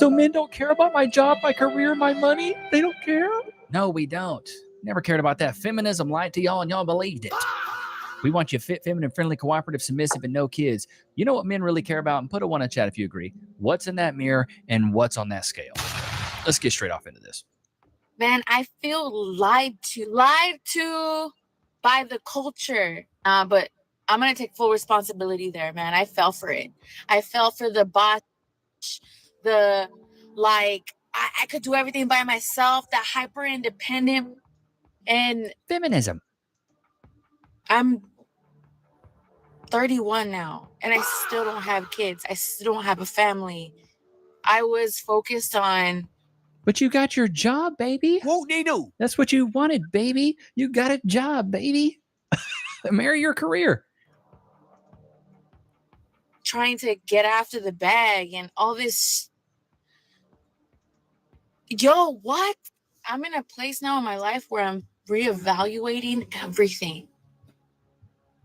So men don't care about my job, my career, my money? They don't care? No, we don't. Never cared about that. Feminism lied to y'all and y'all believed it. We want you fit, feminine, friendly, cooperative, submissive, and no kids. You know what men really care about? And put a 1 in chat if you agree. What's in that mirror and what's on that scale? Let's get straight off into this. Man, I feel lied to by the culture. But I'm going to take full responsibility there, man. I fell for it. I fell for the botch, the like, I could do everything by myself, that hyper independent. And feminism. I'm 31 now, and I still don't have kids. I still don't have a family. I was focused on... But you got your job, baby. Won't they do? That's what you wanted, baby. You got a job, baby. Marry your career. Trying to get after the bag and all this. Yo, what? I'm in a place now in my life where I'm reevaluating everything.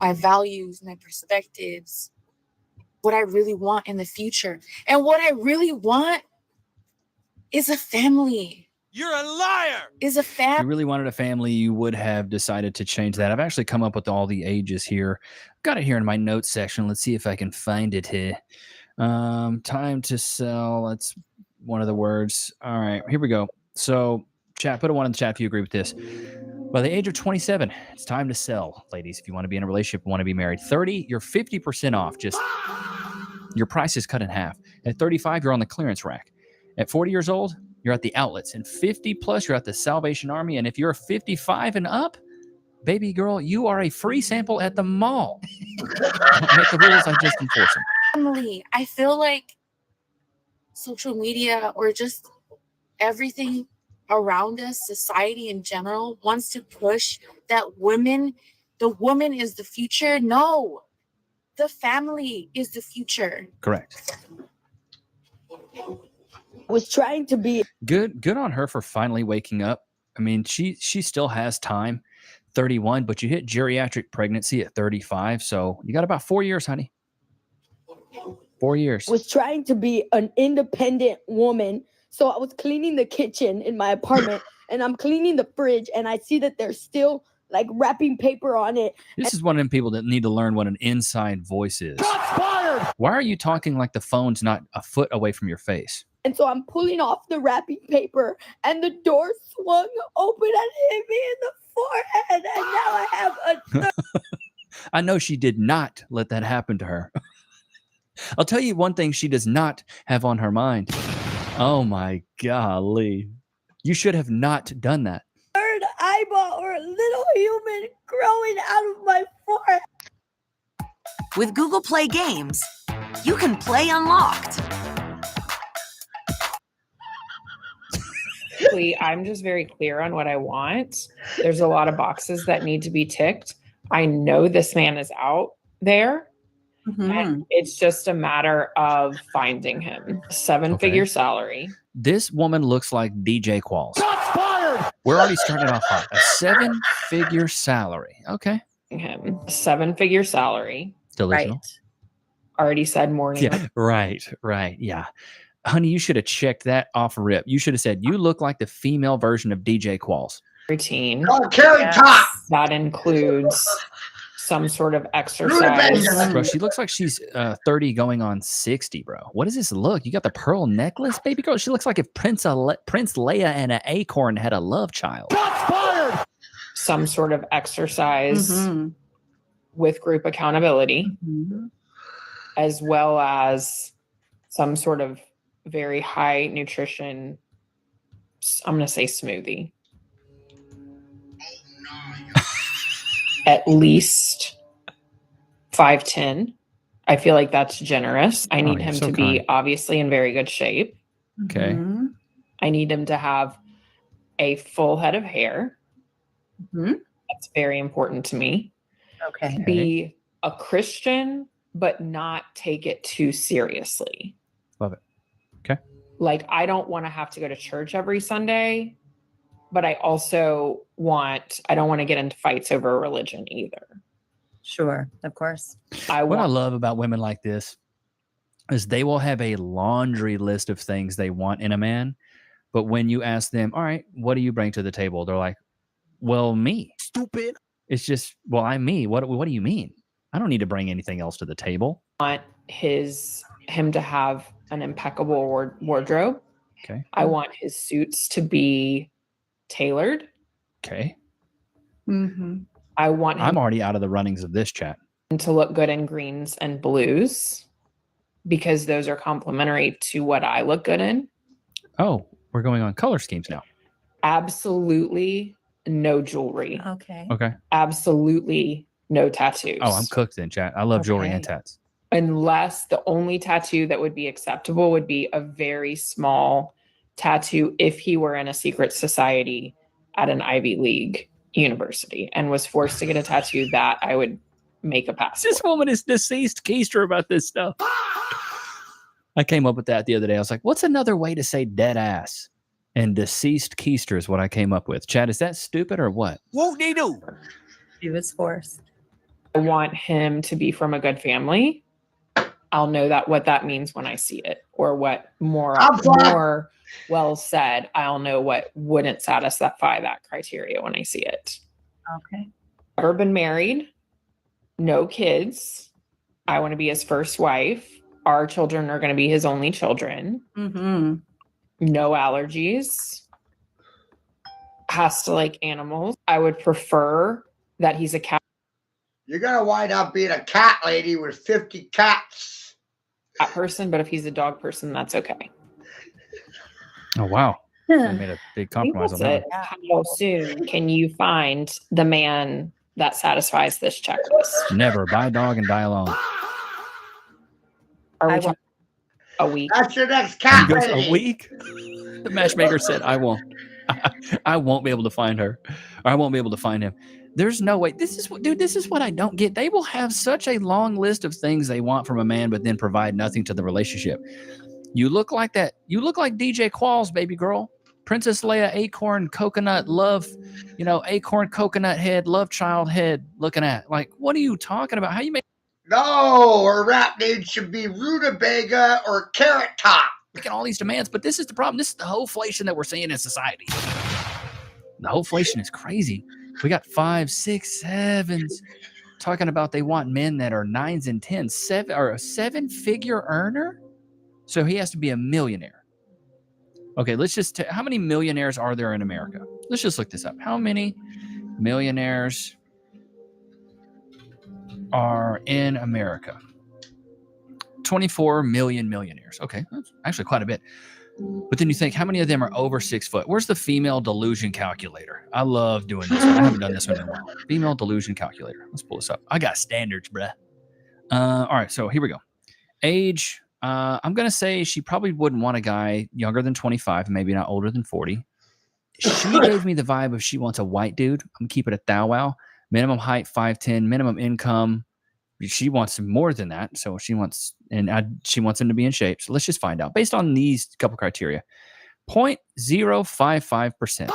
My values, my perspectives, what I really want in the future. And what I really want is a family. You're a liar. Is a family. If you really wanted a family, you would have decided to change that. I've actually come up with all the ages here. Got it here in my notes section. Let's see if I can find it here. Time to sell. That's one of the words. All right, here we go. So, chat, put a 1 in the chat if you agree with this. By the age of 27, it's time to sell, ladies. If you want to be in a relationship, want to be married. 30, you're 50% off. Just your price is cut in half. At 35, you're on the clearance rack. At 40 years old, you're at the outlets. And 50 plus, you're at the Salvation Army. And if you're 55 and up, baby girl, you are a free sample at the mall. Don't make the rules, I just enforce them. Family. I feel like social media or just everything around us, society in general, wants to push that the woman is the future. No, the family is the future. Correct. Was trying to be good on her for finally waking up. I mean, she still has time, 31, but you hit geriatric pregnancy at 35, so you got about 4 years, honey. 4 years. Was trying to be an independent woman. So I was cleaning the kitchen in my apartment and I'm cleaning the fridge and I see that there's still like wrapping paper on it. This is one of them people that need to learn what an inside voice is. Why are you talking like the phone's not a foot away from your face? And so I'm pulling off the wrapping paper and the door swung open and hit me in the forehead. And now I have a... I know she did not let that happen to her. I'll tell you one thing she does not have on her mind. Oh my golly. You should have not done that. Third eyeball or a little human growing out of my forehead. With Google Play Games, you can play unlocked. I'm just very clear on what I want. There's a lot of boxes that need to be ticked. I know this man is out there. Mm-hmm. And it's just a matter of finding him. Seven-figure salary. This woman looks like DJ Qualls. We're already starting off hot. A 7-figure salary. Okay. Him. 7-figure salary. Delusional. Right. Already said morning. Yeah. Right. Yeah. Honey, you should have checked that off rip. You should have said, you look like the female version of DJ Qualls. Routine. Oh, carry top. That includes some sort of exercise. Bro, she looks like she's 30 going on 60, bro. What does this look? You got the pearl necklace, baby girl? She looks like if Prince Leia and an acorn had a love child. Some sort of exercise with group accountability, as well as some sort of very high nutrition, I'm going to say smoothie. At least 5'10". I feel like that's generous. I need him to be obviously in very good shape. Okay. I need him to have a full head of hair. That's very important to me. Okay. Be a Christian, but not take it too seriously. Love it. Okay. Like, I don't want to have to go to church every Sunday, but I don't want to get into fights over religion either. Sure, of course. What I love about women like this is they will have a laundry list of things they want in a man. But when you ask them, all right, what do you bring to the table? They're like, well, me. Stupid. It's just, well, I'm me. What do you mean? I don't need to bring anything else to the table. I want him to have an impeccable wardrobe. Okay. I want his suits to be tailored. Okay. I want him I'm already out of the runnings of this chat. to look good in greens and blues because those are complementary to what I look good in. Oh, we're going on color schemes now. Absolutely no jewelry. Okay. Okay. Absolutely no tattoos. Oh, I'm cooked in chat. I love jewelry and tats. Unless the only tattoo that would be acceptable would be a very small tattoo if he were in a secret society at an Ivy League university and was forced to get a tattoo, that I would make a pass. This woman is deceased keister about this stuff. I came up with that the other day. I was like, what's another way to say dead ass? And deceased keister is what I came up with. Chad, is that stupid or what? Won't they do? She was forced. I want him to be from a good family. I'll know that what that means when I see it, or what more well said. I'll know what wouldn't satisfy that criteria when I see it. Okay. Never been married, no kids. I want to be his first wife. Our children are going to be his only children. Mm-hmm. No allergies. Has to like animals. I would prefer that he's a cat You're going to wind up being a cat lady with 50 cats. person, but if he's a dog person, that's okay. Oh, wow. I made a big compromise on that. How soon can you find the man that satisfies this checklist? Never. Buy a dog and die alone. Are we I talking a week? That's your next cat He goes, lady. a week? The matchmaker said, I won't. I won't be able to find her. Or I won't be able to find him. There's no way. This is what I don't get. They will have such a long list of things they want from a man, but then provide nothing to the relationship. You look like that. You look like DJ Qualls, baby girl. Princess Leia, acorn, coconut, love, acorn, coconut head, love child head looking at. Like, what are you talking about? How you make No, her rap name should be rutabaga or carrot top. making all these demands? But this is the problem. This is the whole inflation that we're seeing in society. The whole inflation is crazy. We got 5, 6, 7s talking about they want men that are 9s and 10s, a 7-figure earner. So he has to be a millionaire. Okay, let's just how many millionaires are there in America? Let's just look this up. How many millionaires are in America? 24 million millionaires. Okay, that's actually quite a bit. But then you think, how many of them are over 6 foot? Where's the female delusion calculator? I love doing this one. I haven't done this one in a while. Female delusion calculator. Let's pull this up. I got standards, bruh. All right, so here we go. Age. I'm going to say she probably wouldn't want a guy younger than 25, maybe not older than 40. She gave me the vibe of she wants a white dude. I'm going to keep it a thou wow. Minimum height, 5'10", minimum income. She wants more than that. So she wants him to be in shape. So let's just find out. Based on these couple criteria, 0.055%.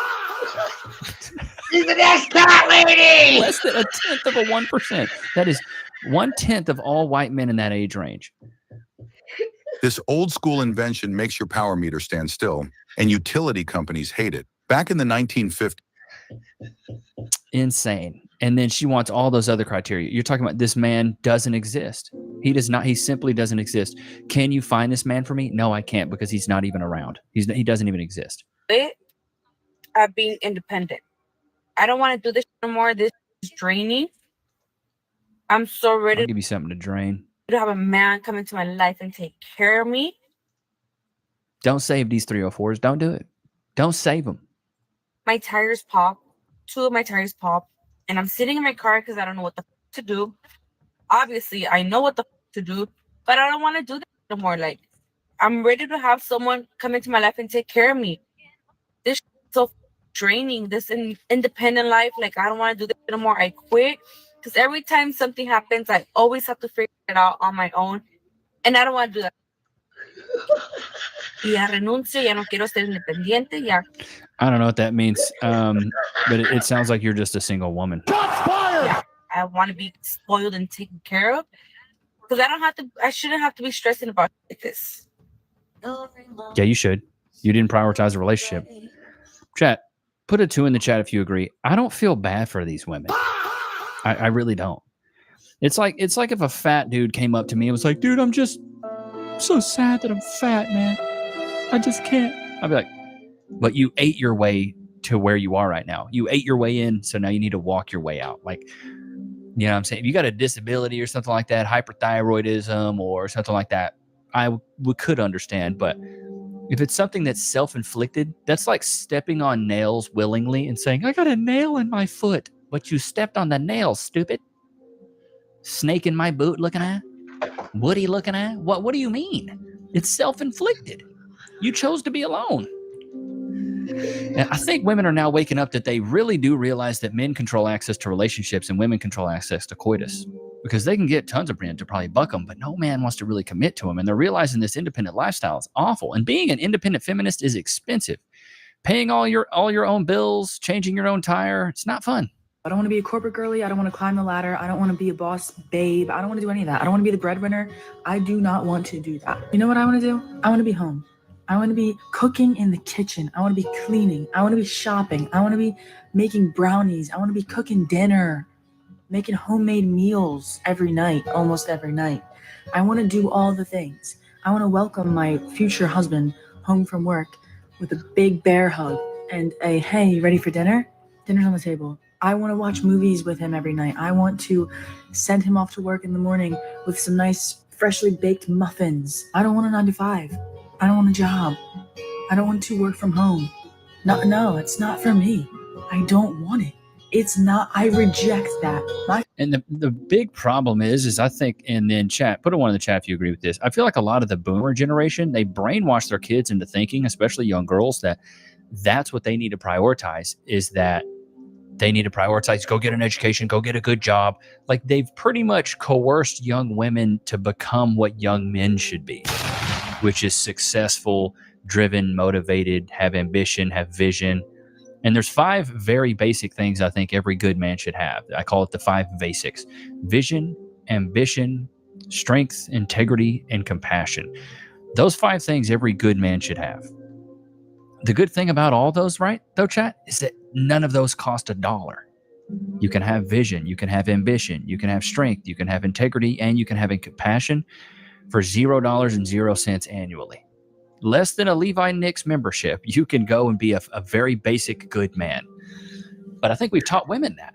She's the next cat lady. Less than 1/10 of 1%. That is 1/10 of all white men in that age range. This old school invention makes your power meter stand still, and utility companies hate it. Back in the 1950s. Insane. And then she wants all those other criteria. You're talking about this man doesn't exist. He does not. He simply doesn't exist. Can you find this man for me? No, I can't, because he's not even around. He doesn't even exist. At being independent. I don't want to do this anymore. This is draining. I'm so ready I'll give you something to drain. to have a man come into my life and take care of me. Don't save these 304s. Don't do it. Don't save them. My tires pop. 2 of my tires pop. And I'm sitting in my car because I don't know what the to do. Obviously, I know what the to do, but I don't want to do that anymore. Like, I'm ready to have someone come into my life and take care of me. This is so draining, this independent life. Like, I don't want to do this anymore. I quit because every time something happens, I always have to figure it out on my own. And I don't want to do that. Ya renuncio, ya no quiero ser independiente, ya. I don't know what that means, but it sounds like you're just a single woman. Yeah, I want to be spoiled and taken care of. Because I shouldn't have to be stressing about like this. Yeah, you should. You didn't prioritize a relationship. Chat, put a 2 in the chat if you agree. I don't feel bad for these women. I really don't. It's like if a fat dude came up to me and was like, dude, I'm just so sad that I'm fat, man. I just can't. I'd be like, but you ate your way to where you are right now. You ate your way in, so now you need to walk your way out. Like, you know what I'm saying? If you got a disability or something like that, hyperthyroidism or something like that, we could understand. But if it's something that's self-inflicted, that's like stepping on nails willingly and saying, I got a nail in my foot, but you stepped on the nail, stupid. Snake in my boot looking at? Woody looking at? What do you mean? It's self-inflicted. You chose to be alone. And I think women are now waking up that they really do realize that men control access to relationships and women control access to coitus, because they can get tons of men to probably buck them, but no man wants to really commit to them. And they're realizing this independent lifestyle is awful. And being an independent feminist is expensive. Paying all your own bills, changing your own tire, it's not fun. I don't want to be a corporate girly. I don't want to climb the ladder. I don't want to be a boss babe. I don't want to do any of that. I don't want to be the breadwinner. I do not want to do that. You know what I want to do? I want to be home. I want to be cooking in the kitchen. I want to be cleaning. I want to be shopping. I want to be making brownies. I want to be cooking dinner, making homemade meals every night, almost every night. I want to do all the things. I want to welcome my future husband home from work with a big bear hug and a, hey, you ready for dinner? Dinner's on the table. I want to watch movies with him every night. I want to send him off to work in the morning with some nice, freshly baked muffins. I don't want a 9-to-5. I don't want a job. I don't want to work from home. No, it's not for me. I don't want it. It's not. I reject that. And the big problem is I think, and then chat, put a 1 in the chat if you agree with this. I feel like a lot of the boomer generation, they brainwash their kids into thinking, especially young girls, that that's what they need to prioritize, is that they need to prioritize, go get an education, go get a good job. Like, they've pretty much coerced young women to become what young men should be, which is successful, driven, motivated, have ambition, have vision. And there's 5 very basic things I think every good man should have. I call it the 5 basics: vision, ambition, strength, integrity, and compassion. Those 5 things every good man should have. The good thing about all those, right, though, chat, is that none of those cost $1. You can have vision, you can have ambition, you can have strength, you can have integrity, and you can have compassion for $0.00 annually. Less than a Levi Nicks membership, you can go and be a very basic good man. But I think we've taught women that.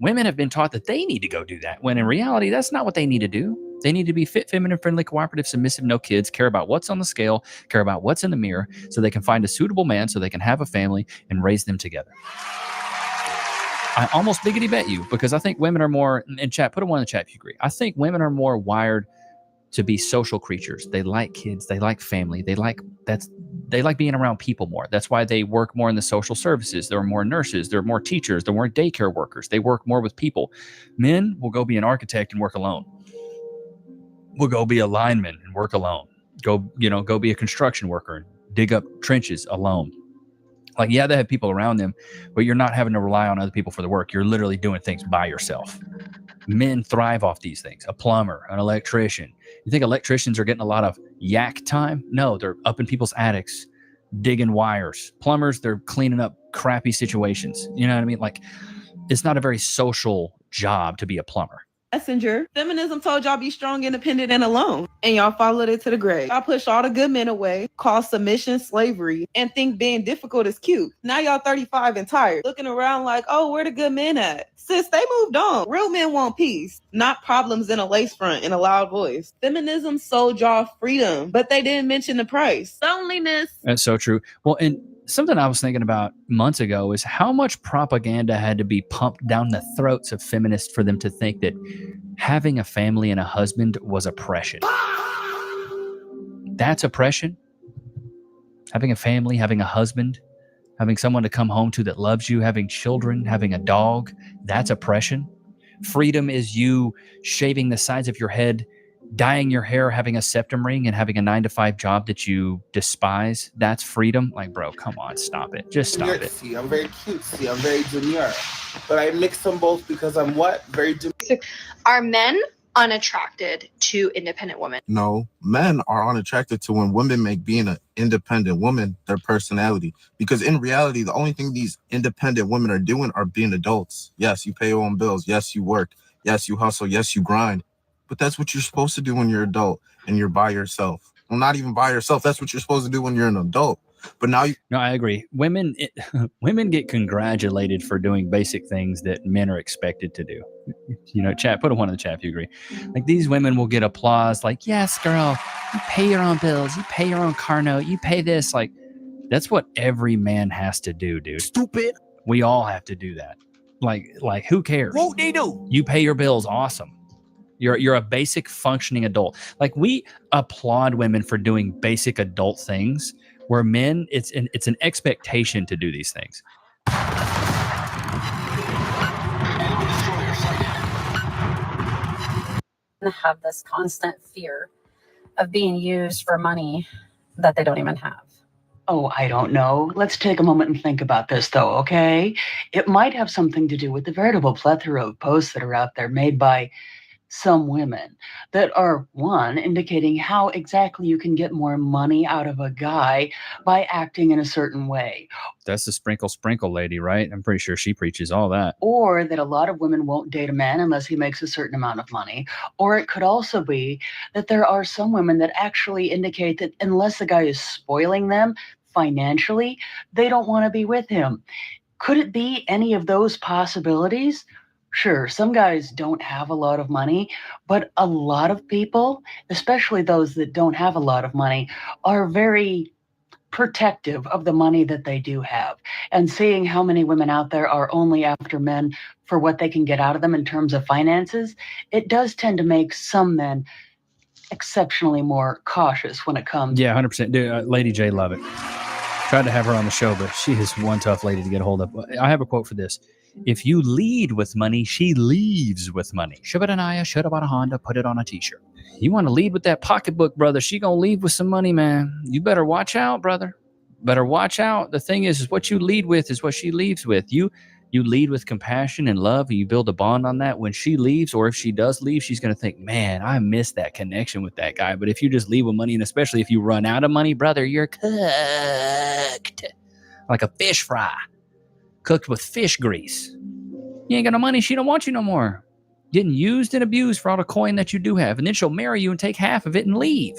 Women have been taught that they need to go do that, when in reality, that's not what they need to do. They need to be fit, feminine, friendly, cooperative, submissive, no kids, care about what's on the scale, care about what's in the mirror, so they can find a suitable man, so they can have a family and raise them together. I almost biggity bet you, because I think women are more, in chat, put a 1 in the chat if you agree. I think women are more wired to be social creatures. They like kids, they like family, they like being around people more. That's why they work more in the social services. There are more nurses, there are more teachers, there are more daycare workers. They work more with people. Men will go be an architect and work alone. Will go be a lineman and work alone. Go be a construction worker and dig up trenches alone. Like, yeah, they have people around them, but you're not having to rely on other people for the work. You're literally doing things by yourself. Men thrive off these things. A plumber, an electrician. You think electricians are getting a lot of yak time? No, they're up in people's attics, digging wires. Plumbers, they're cleaning up crappy situations. You know what I mean? Like, it's not a very social job to be a plumber. Messenger. Feminism told y'all be strong, independent, and alone. And y'all followed it to the grave. Y'all pushed all the good men away, called submission slavery, and think being difficult is cute. Now y'all 35 and tired, looking around like, oh, where the good men at? Sis, they moved on. Real men want peace, not problems in a lace front and a loud voice. Feminism sold y'all freedom, but they didn't mention the price. Loneliness. That's so true. Well, and something I was thinking about months ago is how much propaganda had to be pumped down the throats of feminists for them to think that having a family and a husband was oppression. That's oppression. Having a family, having a husband, having someone to come home to that loves you, having children, having a dog, that's oppression. Freedom is you shaving the sides of your head, dyeing your hair, having a septum ring, and having a 9-to-5 job that you despise. That's freedom. Like, bro, come on, stop it. Just stop it. I'm very cutesy. I'm very demure. But I mix them both because I'm what? Very demure. Are men unattracted to independent women? No, men are unattracted to when women make being an independent woman their personality. Because in reality, the only thing these independent women are doing are being adults. Yes, you pay your own bills. Yes, you work. Yes, you hustle. Yes, you grind. But that's what you're supposed to do when you're adult and you're by yourself. Well, not even by yourself. That's what you're supposed to do when you're an adult. But now you. No, I agree. Women get congratulated for doing basic things that men are expected to do. Chat, put a one in the chat if you agree. Like these women will get applause like, yes, girl, you pay your own bills, you pay your own car note, you pay this. Like, that's what every man has to do, dude. Stupid. We all have to do that. Like who cares? Won't they do? You pay your bills, awesome. You're a basic functioning adult. Like we applaud women for doing basic adult things, where men, it's an expectation to do these things. Have this constant fear of being used for money that they don't even have. Oh, I don't know. Let's take a moment and think about this, though, okay? It might have something to do with the veritable plethora of posts that are out there made by some women that are, one, indicating how exactly you can get more money out of a guy by acting in a certain way. That's the sprinkle lady, right? I'm pretty sure she preaches all that. Or that a lot of women won't date a man unless he makes a certain amount of money. Or it could also be that there are some women that actually indicate that unless the guy is spoiling them financially, they don't want to be with him. Could it be any of those possibilities? Sure, some guys don't have a lot of money, but a lot of people, especially those that don't have a lot of money, are very protective of the money that they do have. And seeing how many women out there are only after men for what they can get out of them in terms of finances, it does tend to make some men exceptionally more cautious when it comes. Yeah, 100%. Dude, Lady J, love it. Tried to have her on the show, but she is one tough lady to get a hold of. I have a quote for this. If you lead with money, she leaves with money. Shabbatanaya should have bought a Honda, put it on a t-shirt. You want to lead with that pocketbook, brother. She going to leave with some money, man. You better watch out, brother. Better watch out. The thing is what you lead with is what she leaves with. You lead with compassion and love, and you build a bond on that. When she leaves, or if she does leave, she's going to think, man, I missed that connection with that guy. But if you just leave with money, and especially if you run out of money, brother, you're cooked. Like a fish fry. Cooked with fish grease. You ain't got no money, she don't want you no more. Getting used and abused for all the coin that you do have. And then she'll marry you and take half of it and leave.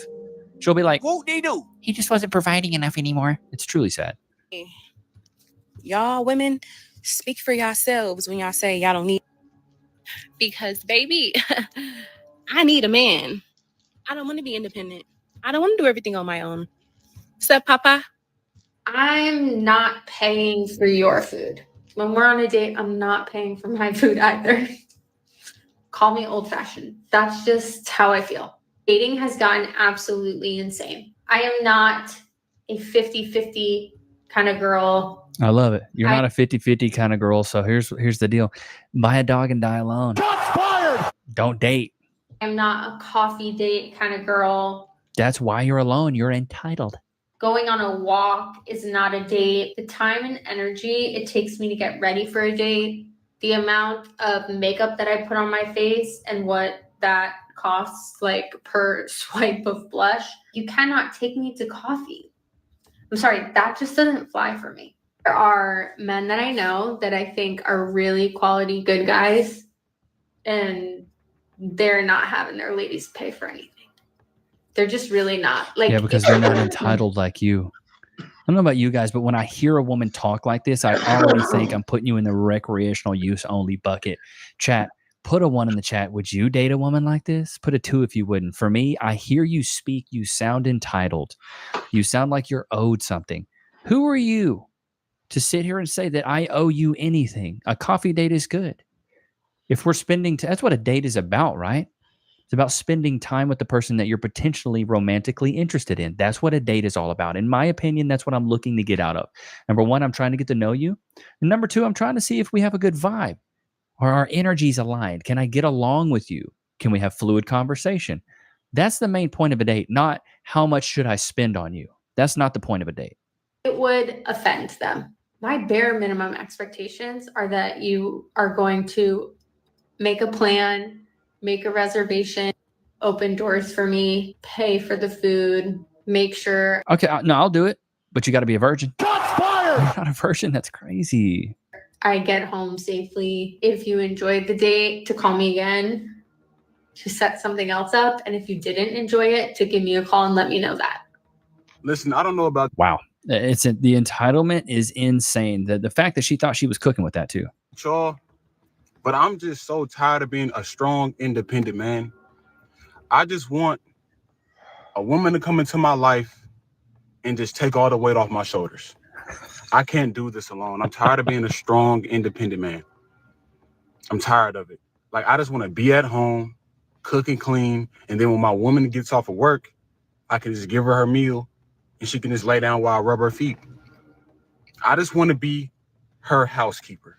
She'll be like, won't they do? He just wasn't providing enough anymore. It's truly sad. Y'all women, speak for yourselves when y'all say y'all don't need. Because baby, I need a man. I don't want to be independent. I don't want to do everything on my own. What's up, Papa? I'm not paying for your food. When we're on a date, I'm not paying for my food either. Call me old-fashioned. That's just how I feel. Dating has gotten absolutely insane. I am not a 50-50 kind of girl. I love it. You're not a 50-50 kind of girl. So here's the deal. Buy a dog and die alone. Shots fired! Don't date. I'm not a coffee date kind of girl. That's why you're alone. You're entitled. Going on a walk is not a date. The time and energy it takes me to get ready for a date, the amount of makeup that I put on my face and what that costs like per swipe of blush, you cannot take me to coffee. I'm sorry, that just doesn't fly for me. There are men that I know that I think are really quality good guys, and they're not having their ladies pay for anything. They're just really not. Yeah, because they're not entitled like you. I don't know about you guys, but when I hear a woman talk like this, I already think I'm putting you in the recreational use only bucket. Chat, put a 1 in the chat. Would you date a woman like this? Put a 2 if you wouldn't. For me, I hear you speak. You sound entitled. You sound like you're owed something. Who are you to sit here and say that I owe you anything? A coffee date is good. If we're spending, that's what a date is about, right? It's about spending time with the person that you're potentially romantically interested in. That's what a date is all about. In my opinion, that's what I'm looking to get out of. Number 1, I'm trying to get to know you. And number 2, I'm trying to see if we have a good vibe. Are our energies aligned? Can I get along with you? Can we have fluid conversation? That's the main point of a date, not how much should I spend on you. That's not the point of a date. It would offend them. My bare minimum expectations are that you are going to make a plan, make a reservation, open doors for me, pay for the food, make sure. Okay, no, I'll do it, but you got to be a virgin. Shots fired! You're not a virgin? That's crazy. I get home safely. If you enjoyed the date, to call me again, to set something else up. And if you didn't enjoy it, to give me a call and let me know that. Listen, I don't know about Wow. The entitlement is insane. The fact that she thought she was cooking with that too. y'all, but I'm just so tired of being a strong, independent man. I just want a woman to come into my life and just take all the weight off my shoulders. I can't do this alone. I'm tired of being a strong, independent man. I'm tired of it. Like, I just want to be at home, cook and clean, and then when my woman gets off of work, I can just give her meal and she can just lay down while I rub her feet. I just want to be her housekeeper.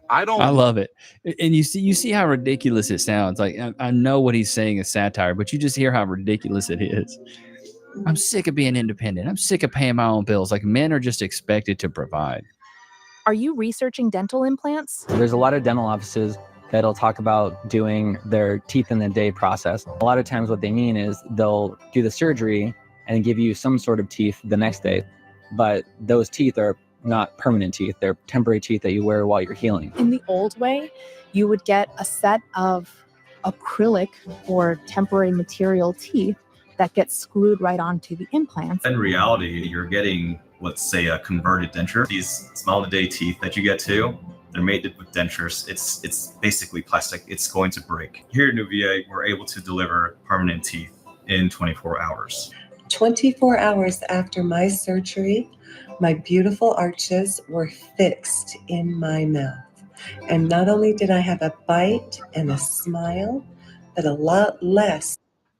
I love it. And you see how ridiculous it sounds. Like, I know what he's saying is satire, but you just hear how ridiculous it is. I'm sick of being independent. I'm sick of paying my own bills. Like, men are just expected to provide. Are you researching dental implants? There's a lot of dental offices that'll talk about doing their teeth in the day process. A lot of times what they mean is they'll do the surgery and give you some sort of teeth the next day. But those teeth are not permanent teeth. They're temporary teeth that you wear while you're healing. In the old way, you would get a set of acrylic or temporary material teeth that gets screwed right onto the implants. In reality, you're getting, let's say, a converted denture. These small-to-day teeth that you get too, they're made with dentures. It's basically plastic. It's going to break. Here at UVA, we're able to deliver permanent teeth in 24 hours. 24 hours after my surgery, my beautiful arches were fixed in my mouth. And not only did I have a bite and a smile, but a lot less.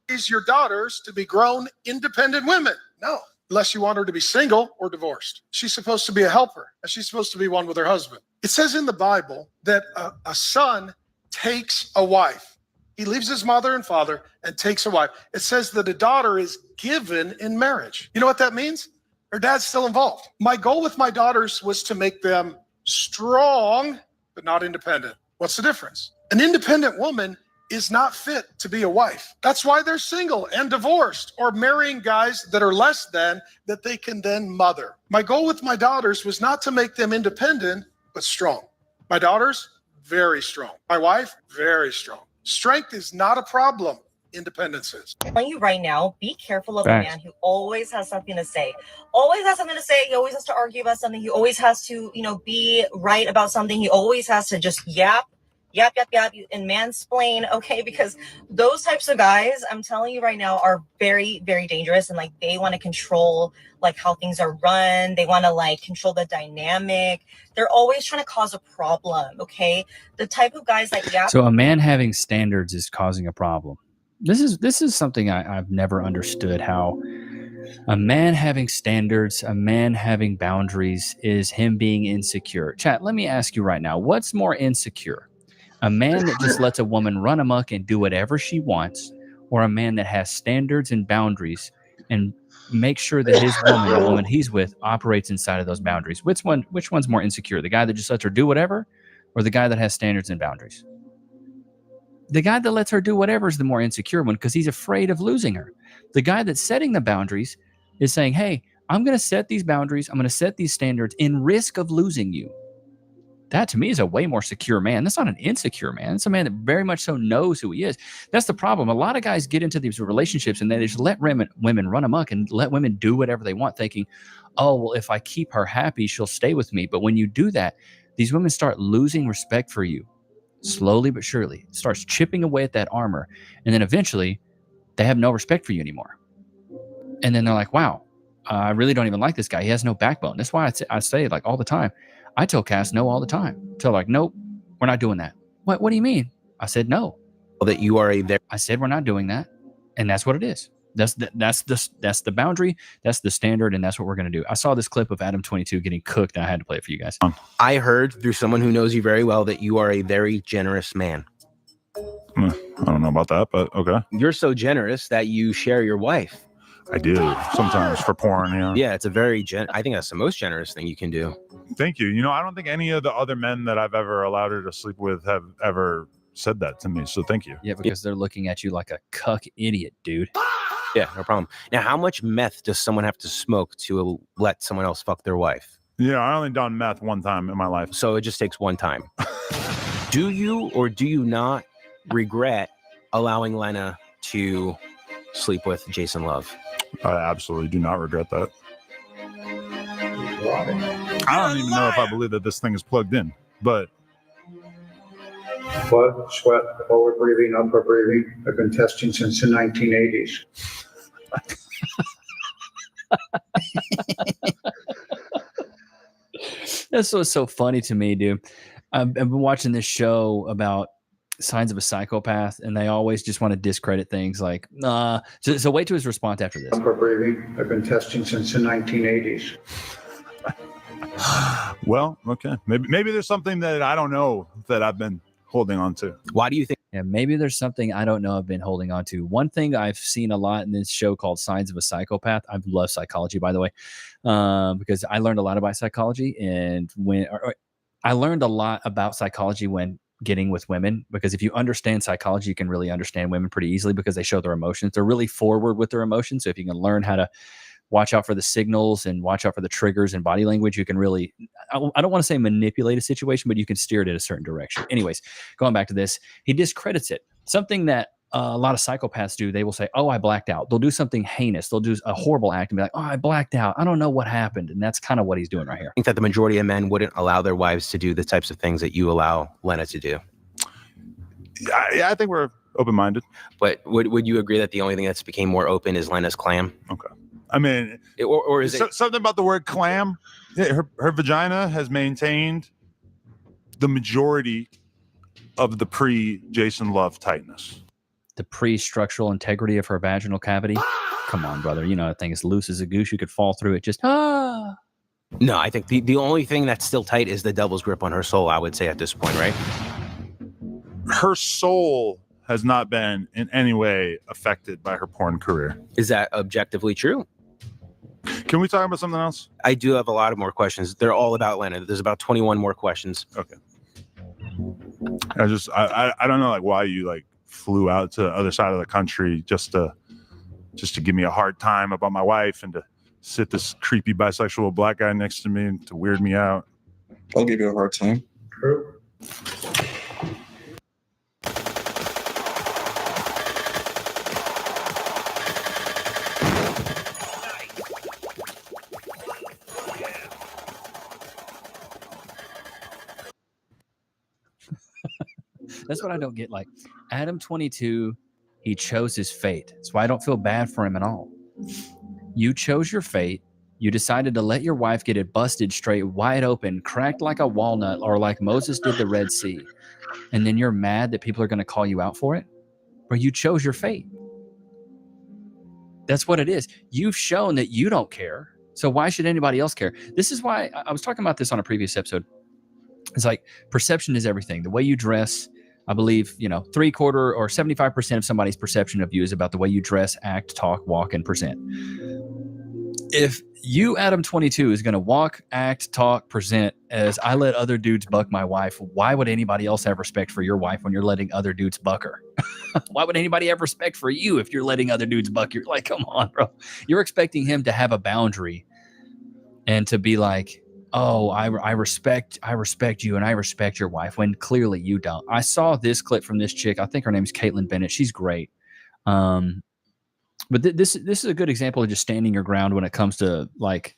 Raise your daughters to be grown, independent women. No, unless you want her to be single or divorced. She's supposed to be a helper, and she's supposed to be one with her husband. It says in the Bible that a son takes a wife. He leaves his mother and father and takes a wife. It says that a daughter is given in marriage. You know what that means? Her dad's still involved. My goal with my daughters was to make them strong, but not independent. What's the difference? An independent woman is not fit to be a wife. That's why they're single and divorced or marrying guys that are less than that they can then mother. My goal with my daughters was not to make them independent, but strong. My daughters, very strong. My wife, very strong. Strength is not a problem. Independence is. I'm telling you right now, be careful of Facts. a man who always has something to say. Always has something to say. He always has to argue about something. He always has to, be right about something. He always has to just yap, and mansplain, okay? Because those types of guys, I'm telling you right now, are very, very dangerous. And they want to control how things are run. They want to control the dynamic. They're always trying to cause a problem, okay? The type of guys that yap. So a man having standards is causing a problem. This is something I've never understood, how a man having standards, a man having boundaries is him being insecure. Chat, let me ask you right now, what's more insecure? A man that just lets a woman run amok and do whatever she wants, or a man that has standards and boundaries and makes sure that his woman, the woman he's with, operates inside of those boundaries? Which one's more insecure? The guy that just lets her do whatever, or the guy that has standards and boundaries? The guy that lets her do whatever is the more insecure one, because he's afraid of losing her. The guy that's setting the boundaries is saying, hey, I'm going to set these boundaries. I'm going to set these standards in risk of losing you. That to me is a way more secure man. That's not an insecure man. It's a man that very much so knows who he is. That's the problem. A lot of guys get into these relationships and they just let women run amok and let women do whatever they want, thinking, oh, well, if I keep her happy, she'll stay with me. But when you do that, these women start losing respect for you. Slowly but surely, it starts chipping away at that armor. And then eventually, they have no respect for you anymore. And then they're like, wow, I really don't even like this guy. He has no backbone. That's why I say all the time. I tell Cass no all the time. Tell nope, we're not doing that. What do you mean? I said no. That you are I said we're not doing that. And that's what it is. That's the boundary. That's the standard. And that's what we're going to do. I saw this clip of Adam 22 getting cooked, and I had to play it for you guys. I heard through someone who knows you very well that you are a very generous man. I don't know about that, but okay. You're so generous that you share your wife. I do sometimes for porn. Yeah, it's a very I think that's the most generous thing you can do. Thank you. I don't think any of the other men that I've ever allowed her to sleep with have ever said that to me. So thank you. Yeah, because they're looking at you like a cuck idiot, dude. Yeah, no problem. Now, how much meth does someone have to smoke to let someone else fuck their wife? Yeah, I only done meth one time in my life. So it just takes one time. Do you or do you not regret allowing Lena to sleep with Jason Love? I absolutely do not regret that. I don't even know if I believe that this thing is plugged in, but Blood, sweat, forward breathing, upper breathing. I've been testing since the 1980s. That's what's so funny to me, dude. I've been watching this show about signs of a psychopath, and they always just want to discredit things like, nah. So wait to his response after this. Upper breathing. I've been testing since the 1980s. well, okay. Maybe there's something that I don't know that I've been holding on to. Why do you think? Yeah, maybe there's something I don't know I've been holding on to. One thing I've seen a lot in this show called Signs of a Psychopath. I love psychology, by the way, because I learned a lot about psychology, and I learned a lot about psychology when getting with women, because if you understand psychology, you can really understand women pretty easily because they show their emotions. They're really forward with their emotions. So if you can learn how to watch out for the signals and watch out for the triggers and body language, you can really, I don't want to say manipulate a situation, but you can steer it in a certain direction. Anyways, going back to this, he discredits it. Something that a lot of psychopaths do, they will say, oh, I blacked out. They'll do something heinous. They'll do a horrible act and be like, oh, I blacked out. I don't know what happened. And that's kind of what he's doing right here. I think that the majority of men wouldn't allow their wives to do the types of things that you allow Lena to do. Yeah, I think we're open-minded. But would you agree that the only thing that's became more open is Lena's clam? Okay. I mean, or is it something about the word clam? Yeah, her vagina has maintained the majority of the pre-Jason Love tightness. The pre-structural integrity of her vaginal cavity. Come on, brother. You know, that thing is loose as a goose. You could fall through it. Just No, I think the only thing that's still tight is the devil's grip on her soul, I would say at this point, right? Her soul has not been in any way affected by her porn career. Is that objectively true? Can we talk about something else? I do have a lot of more questions. They're all about Lena. There's about 21 more questions. Okay. I don't know like why you like flew out to the other side of the country just to give me a hard time about my wife and to sit this creepy bisexual black guy next to me and to weird me out. I'll give you a hard time. True. That's what I don't get. Like Adam 22, he chose his fate. That's why I don't feel bad for him at all. You chose your fate. You decided to let your wife get it busted straight wide open, cracked like a walnut, or like Moses did the Red Sea. And then you're mad that people are going to call you out for it? Or you chose your fate. That's what it is. You've shown that you don't care. So why should anybody else care? This is why I was talking about this on a previous episode. It's like perception is everything. The way you dress, I believe, 3/4 or 75% of somebody's perception of you is about the way you dress, act, talk, walk, and present. If you, Adam 22, is going to walk, act, talk, present as I let other dudes buck my wife, why would anybody else have respect for your wife when you're letting other dudes buck her? Why would anybody have respect for you if you're letting other dudes buck you? Like, come on, bro. You're expecting him to have a boundary and to be like, oh, I respect you and I respect your wife, when clearly you don't. I saw this clip from this chick. I think her name is Caitlin Bennett. She's great. But this is a good example of just standing your ground when it comes to like,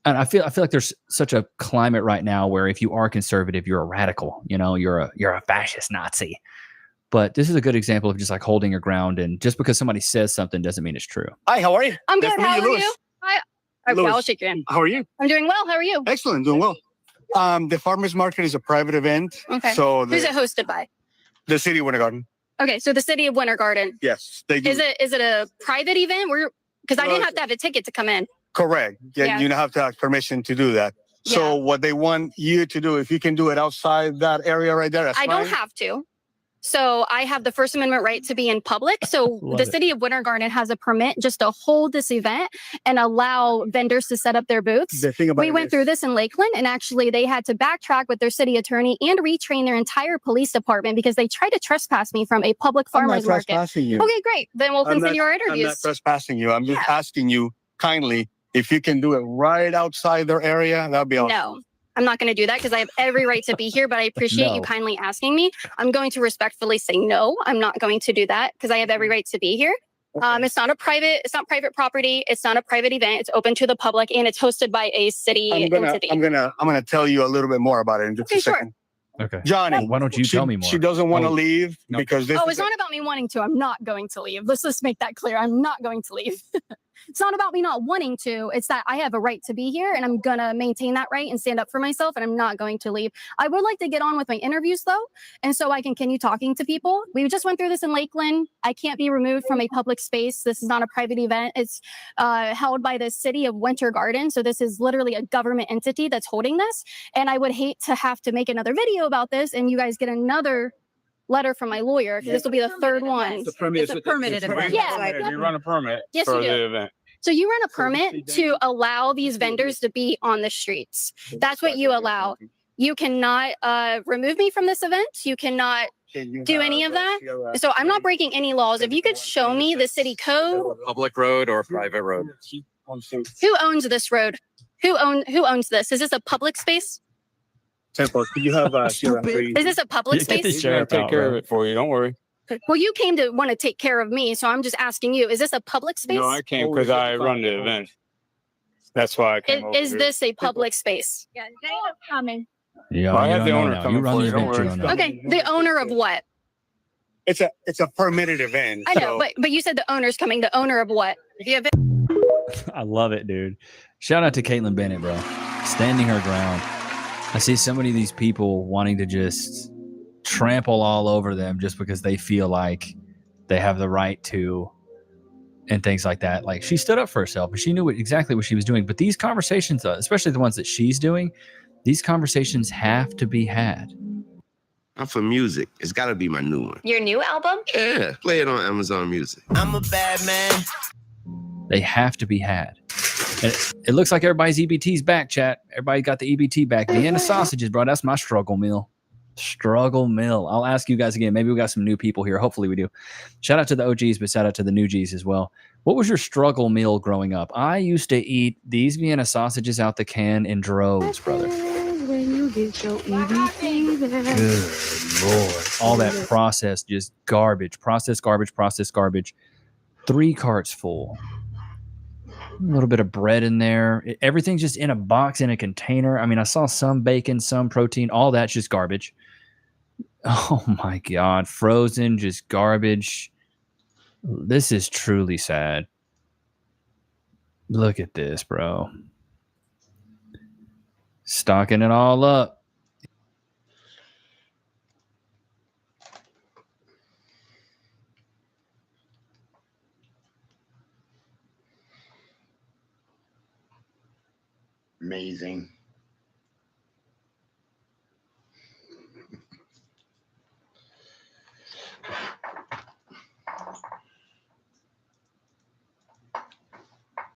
and I feel like there's such a climate right now where if you are conservative, you're a radical, you're a fascist Nazi. But this is a good example of just like holding your ground, and just because somebody says something doesn't mean it's true. Hi, how are you? I'm good. Nice to How meet are Louis. you? Hi. Okay, Louis. I'll shake your hand. How are you? I'm doing well. How are you? Excellent, doing well. The farmers market is a private event. Okay. So Who's it hosted by? The city of Winter Garden. Okay, so the city of Winter Garden. Yes, they do. Is it a private event? Because I didn't have to have a ticket to come in. Correct. Yeah, Yeah. you don't have to ask permission to do that. So what they want you to do, if you can do it outside that area right there, that's I don't fine. have to. So I have the First Amendment right to be in public. So the city of Winter Garden has a permit just to hold this event and allow vendors to set up their booths. The thing about We went through this in Lakeland, and actually they had to backtrack with their city attorney and retrain their entire police department because they tried to trespass me from a public farmers market. trespassing you. Okay, great. Then we'll continue our I'm interviews. not trespassing you. I'm just asking you kindly if you can do it right outside their area. That'd be awesome. No. I'm not going to do that because I have every right to be here, but I appreciate you kindly asking me. I'm going to respectfully say no. I'm not going to do that because I have every right to be here. It's not private property. It's not a private event. It's open to the public and it's hosted by a city entity. I'm gonna tell you a little bit more about it in just a second. Okay. Johnny, why don't you tell me more? She doesn't want to leave because this. It's not about me wanting to. I'm not going to leave. Let's just make that clear. I'm not going to leave. It's not about me not wanting to. It's that I have a right to be here and I'm going to maintain that right and stand up for myself, and I'm not going to leave. I would like to get on with my interviews though, and so I can continue talking to people. We just went through this in Lakeland. I can't be removed from a public space. This is not a private event. It's held by the city of Winter Garden. So this is literally a government entity that's holding this. And I would hate to have to make another video about this and you guys get another letter from my lawyer because this will be the third one. It's a permitted event. Yeah. You run a permit Yes, for you do. the event. So you run a permit to allow these vendors to be on the streets. That's what you allow. You cannot remove me from this event. You cannot do any of that. So I'm not breaking any laws. If you could show me the city code. Public road or private road? Who owns this road? Who owns this? Is this a public space? Temple, you have Is this a public space? Take care of it for you. Don't worry. Well, you came to want to take care of me, so I'm just asking you, is this a public space? No, I came because I run the event. That's why I came over Is here. this a public space? Yeah, they are coming. Yeah, I you have the don't know owner now. coming You run for the you, don't event, you worry. don't know. Okay, the owner of what? It's a permitted event. I know, but you said the owner's coming. The owner of what? The event. I love it, dude. Shout out to Caitlin Bennett, bro. Standing her ground. I see so many of these people wanting to just trample all over them just because they feel like they have the right to and things like that. Like, she stood up for herself and she knew exactly what she was doing. But these conversations, especially the ones that she's doing, these conversations have to be had. I'm for music. It's got to be my new one. Your new album? Yeah, play it on Amazon Music. I'm a bad man. They have to be had. And it looks like everybody's EBT's back, chat. Everybody got the EBT back. Vienna sausages, bro. That's my struggle meal. Struggle meal. I'll ask you guys again. Maybe we got some new people here. Hopefully we do. Shout out to the OGs, but shout out to the new Gs as well. What was your struggle meal growing up? I used to eat these Vienna sausages out the can in droves, brother. When you get your EBT back. Good Lord. All that processed, just garbage. Processed garbage. 3 carts full. A little bit of bread in there. Everything's just in a box, in a container. I mean, I saw some bacon, some protein. All that's just garbage. Oh, my God. Frozen, just garbage. This is truly sad. Look at this, bro. Stocking it all up. Amazing.